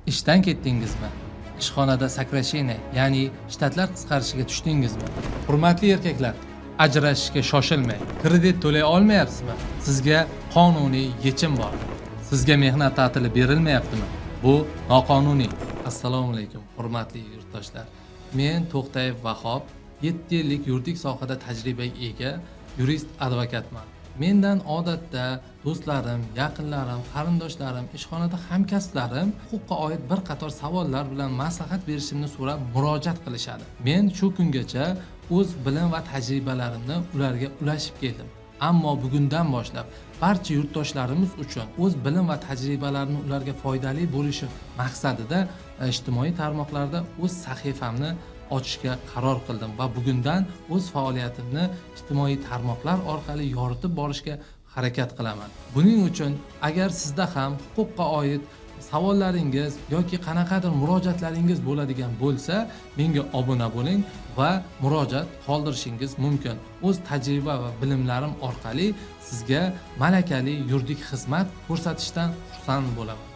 Ishdan ketdingizmi? Ishxonada сокращение, ya'ni shtatlar qisqarishiga tushdingizmi? Hurmatli erkaklar, ajrashishga shoshilmang. Kredit to'lay olmayapsizmi? Sizga qonuniy yechim bor. Sizga mehnat ta'tili berilmayaptimi? Bu noqonuniy. Assalomu alaykum, hurmatli yurtdoshlar. Men To'xtayev Vahob, 7 yillik yuridik sohada tajribaga ega yurist advokatman. Mendan odatda do'stlarim, yaqinlarim, qarindoshlarim, ishxonada hamkasblarim huquqqa oid bir qator savollar bilan maslahat berishimni so'rab murojaat qilishadi. Men shu kungacha o'z bilim va tajribalarimni ularga ulashib keldim. Ammo bugundan boshlab barcha yurtdoshlarimiz uchun o'z bilim va tajribalarini ularga foydali bo'lishi maqsadida ijtimoiy tarmoqlarda o'z sahifamni ochishga qaror qildim va bugundan o'z faoliyatimni ijtimoiy tarmoqlar orqali yoritib borishga harakat qilaman. Buning uchun agar sizda ham huquqqa oid savollaringiz yoki qanaqadir murojaatlaringiz bo'ladigan bo'lsa, menga obuna bo'ling va murojaat qoldirishingiz mumkin. O'z tajriba va bilimlarim orqali sizga malakali yuridik xizmat ko'rsatishdan xursand bo'laman.